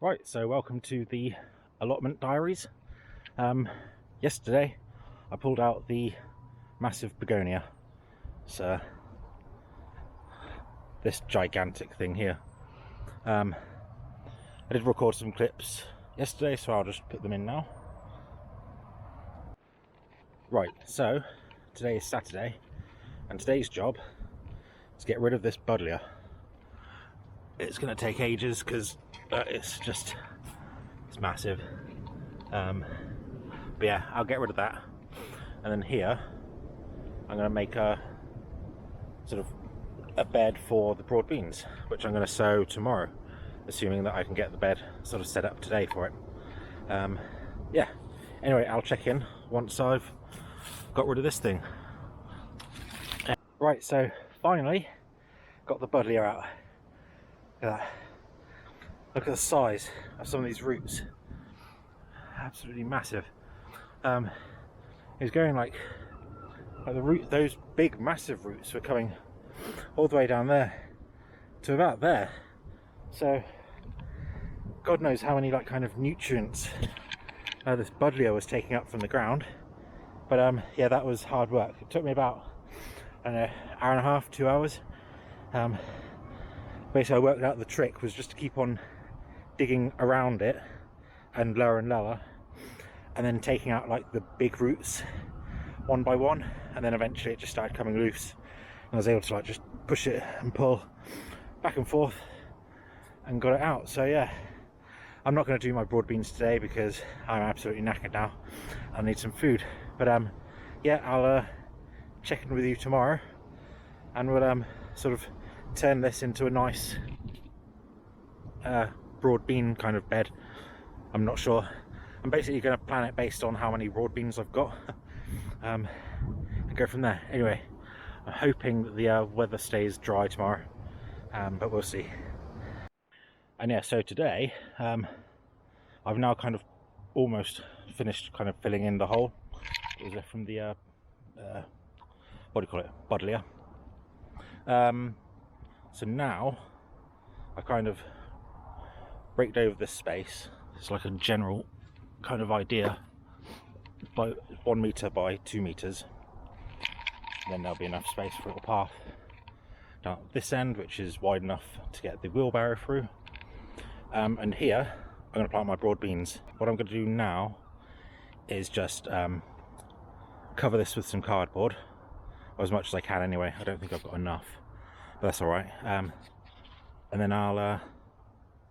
Right, so welcome to the Allotment Diaries. Yesterday I pulled out the massive begonia. So this gigantic thing here. I did record some clips yesterday, so I'll just put them in now. Right, so today is Saturday, and today's job is to get rid of this buddleia. It's going to take ages because it's massive. But yeah, I'll get rid of that, and then here I'm going to make a sort of a bed for the broad beans, which I'm going to sow tomorrow, assuming that I can get the bed sort of set up today for it. Yeah, anyway, I'll check in once I've got rid of this thing. Right, so finally got the buddleia out. Look at that. Look at the size of some of these roots. Absolutely massive. It was going like the root, those big massive roots were coming all the way down there to about there. So God knows how many like kind of nutrients this buddleia was taking up from the ground. But yeah, that was hard work. It took me about, I don't know, hour and a half, 2 hours. Basically I worked out the trick was just to keep on digging around it and lower, and then taking out like the big roots one by one, and then eventually it just started coming loose, and I was able to like just push it and pull back and forth and got it out. So yeah, I'm not going to do my broad beans today because I'm absolutely knackered now. I need some food, but yeah, I'll check in with you tomorrow, and we'll sort of turn this into a nice broad bean kind of bed. I'm not sure. I'm basically going to plan it based on how many broad beans I've got, and go from there. Anyway, I'm hoping that the weather stays dry tomorrow, but we'll see. And yeah, so today I've now kind of almost finished kind of filling in the hole that was left from the what do you call it, buddleia. So now I kind of raked over this space. It's like a general kind of idea, by 1 meter by 2 meters. Then there'll be enough space for a little path down at this end, which is wide enough to get the wheelbarrow through. And here I'm going to plant my broad beans. What I'm going to do now is just cover this with some cardboard, or as much as I can anyway. I don't think I've got enough, but that's alright. And then I'll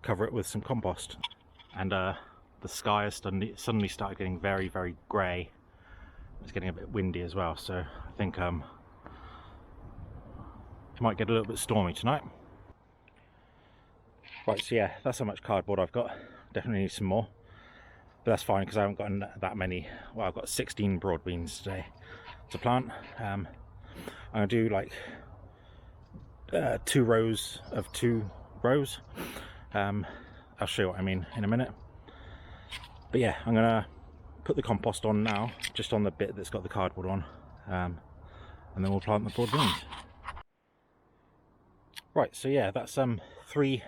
cover it with some compost. And the sky has suddenly started getting very, very grey. It's getting a bit windy as well, so I think it might get a little bit stormy tonight. Right, so yeah, that's how much cardboard I've got. Definitely need some more, but that's fine because I haven't got that many. Well, I've got 16 broad beans today to plant. I'm going to do like 2 rows of 2 rows. I'll show you what I mean in a minute. But yeah, I'm going to put the compost on now, just on the bit that's got the cardboard on, and then we'll plant the broad beans. Right, so yeah, that's 3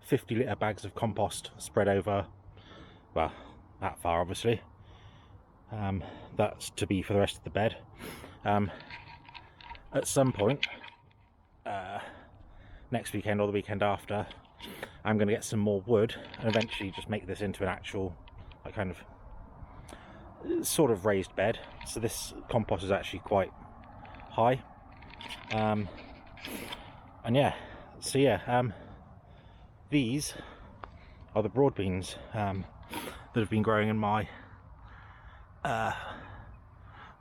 50-litre bags of compost spread over, well, that far obviously. That's to be for the rest of the bed. At some point, next weekend or the weekend after, I'm going to get some more wood and eventually just make this into an actual like kind of sort of raised bed. So this compost is actually quite high, and yeah, so yeah, these are the broad beans that have been growing in my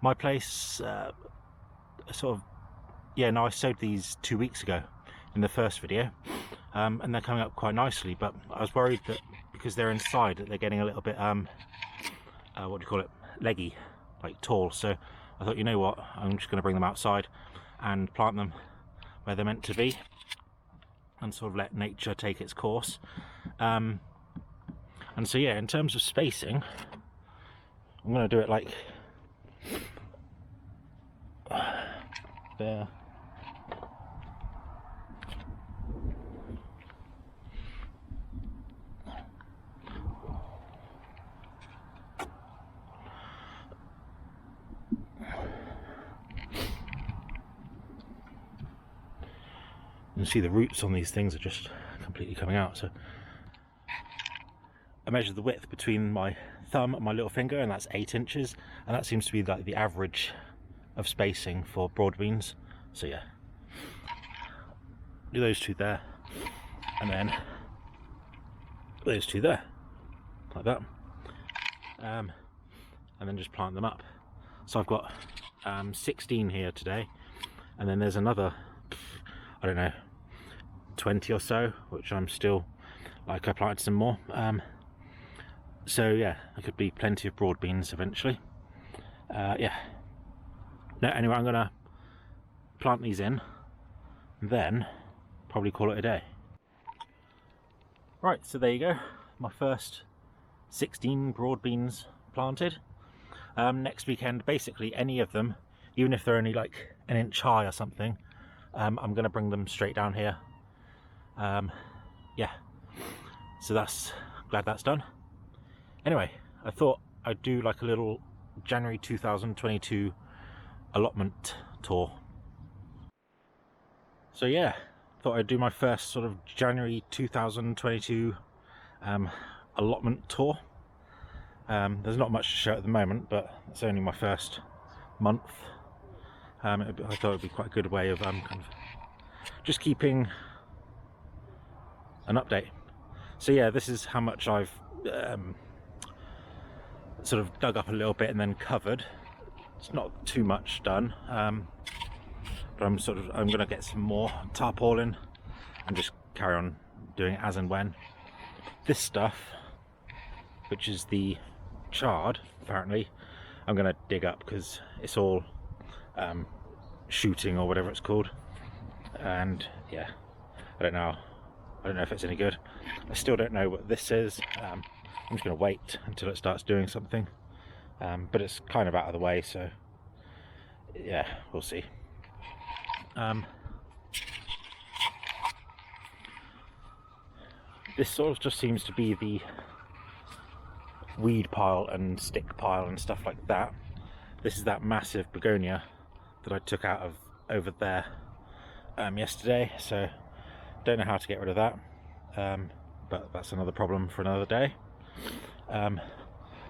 my place. Sort of, yeah, no, I sowed these 2 weeks ago in the first video, and they're coming up quite nicely, but I was worried that because they're inside that they're getting a little bit what do you call it, leggy, like tall. So I thought, you know what, I'm just going to bring them outside and plant them where they're meant to be and sort of let nature take its course. And so yeah, in terms of spacing, I'm going to do it like there, can see the roots on these things are just completely coming out. So I measured the width between my thumb and my little finger, and that's 8 inches, and that seems to be like the average of spacing for broad beans. So yeah, do those two there, and then those two there, like that, and then just plant them up. So I've got 16 here today, and then there's another, I don't know, 20 or so, which I'm still, like, I planted some more. So yeah, there could be plenty of broad beans eventually. Yeah. No, anyway, I'm gonna plant these in, and then probably call it a day. Right, so there you go, my first 16 broad beans planted. Next weekend, basically any of them, even if they're only like an inch high or something, I'm going to bring them straight down here. Yeah, so glad that's done. Anyway, I thought I'd do like a little January 2022 allotment tour. So yeah, thought I'd do my first sort of January 2022 allotment tour. There's not much to show at the moment, but it's only my first month. I thought it would be quite a good way of kind of just keeping an update. So yeah, this is how much I've sort of dug up a little bit and then covered. It's not too much done, but I'm going to get some more tarpaulin and just carry on doing it as and when. This stuff, which is the chard, apparently I'm going to dig up because it's all shooting or whatever it's called, and yeah, I don't know if it's any good. I still don't know what this is. I'm just going to wait until it starts doing something, but it's kind of out of the way, so yeah, we'll see. This sort of just seems to be the weed pile and stick pile and stuff like that. This is that massive begonia that I took out of over there yesterday, so don't know how to get rid of that, but that's another problem for another day.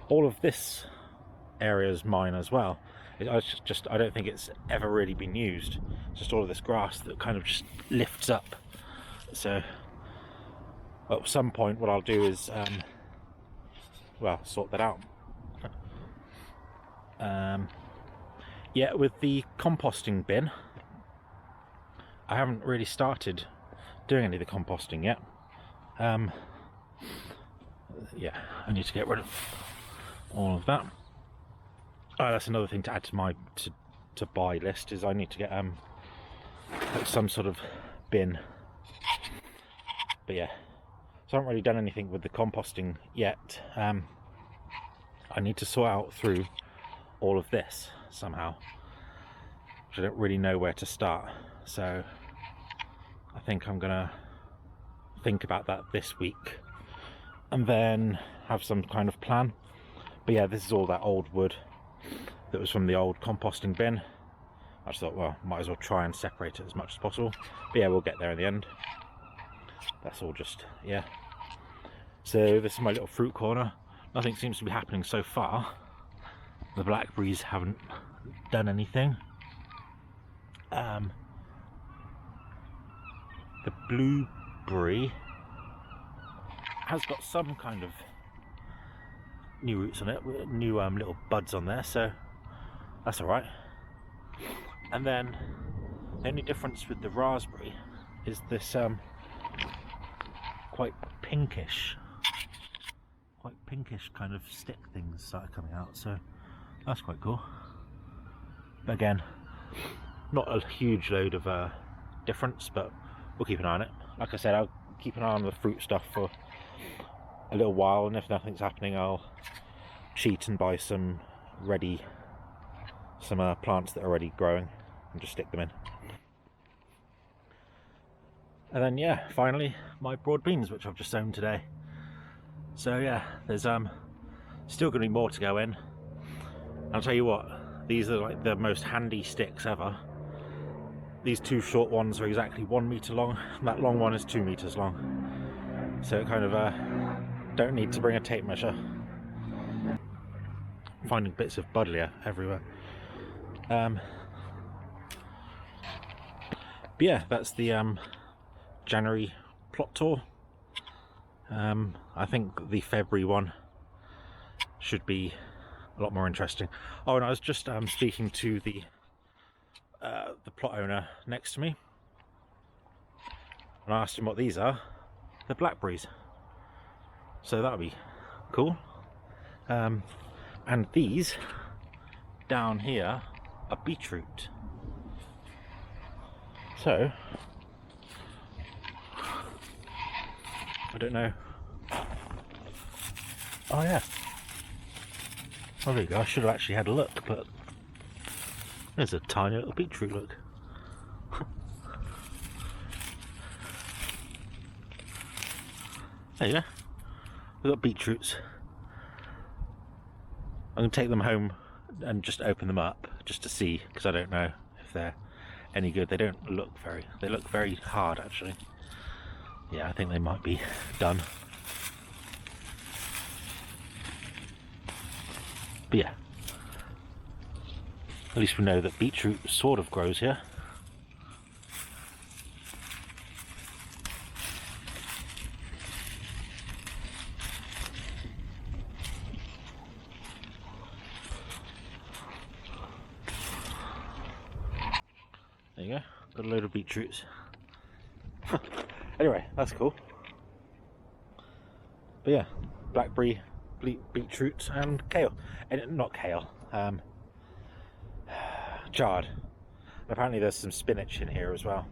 All of this area is mine as well. I don't think it's ever really been used. It's just all of this grass that kind of just lifts up. So at some point what I'll do is well, sort that out. Yeah, with the composting bin, I haven't really started doing any of the composting yet. Yeah, I need to get rid of all of that. Oh, that's another thing to add to my to buy list, is I need to get like some sort of bin. But yeah, so I haven't really done anything with the composting yet. I need to sort out through all of this somehow, which I don't really know where to start. So I think I'm gonna think about that this week and then have some kind of plan. But yeah, this is all that old wood that was from the old composting bin. I just thought, well, might as well try and separate it as much as possible. But yeah, we'll get there in the end. That's all just, yeah. So this is my little fruit corner. Nothing seems to be happening so far. The blackberries haven't done anything. The blueberry has got some kind of new roots on it, new little buds on there, so that's alright. And then the only difference with the raspberry is this quite pinkish kind of stick things started coming out, so that's quite cool. But again, not a huge load of difference, but we'll keep an eye on it. Like I said, I'll keep an eye on the fruit stuff for a little while, and if nothing's happening, I'll cheat and buy some plants that are already growing and just stick them in. And then yeah, finally my broad beans, which I've just sown today. So yeah, there's still going to be more to go in. I'll tell you what, these are like the most handy sticks ever. these two short ones are exactly 1 meter long, and that long one is 2 meters long. So it kind of don't need to bring a tape measure. I'm finding bits of buddleia everywhere. But yeah, that's the January plot tour. I think the February one should be a lot more interesting. Oh, and I was just speaking to the plot owner next to me, and I asked him what these are. They're blackberries, so that'll be cool. And these down here are beetroot. So I don't know. Oh yeah. Oh, there you go. I should have actually had a look, but there's a tiny little beetroot, look. There you go. We've got beetroots. I'm going to take them home and just open them up, just to see, because I don't know if they're any good. They don't look very, they look very hard actually. Yeah, I think they might be done. But yeah, at least we know that beetroot sort of grows here. There you go, got a load of beetroots. Anyway, that's cool. But yeah, blackberry, beetroot and kale. And not kale, chard. And apparently there's some spinach in here as well.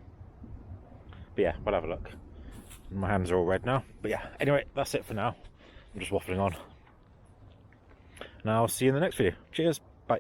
But yeah, we'll have a look. My hands are all red now. But yeah, anyway, that's it for now. I'm just waffling on. And I'll see you in the next video. Cheers, bye.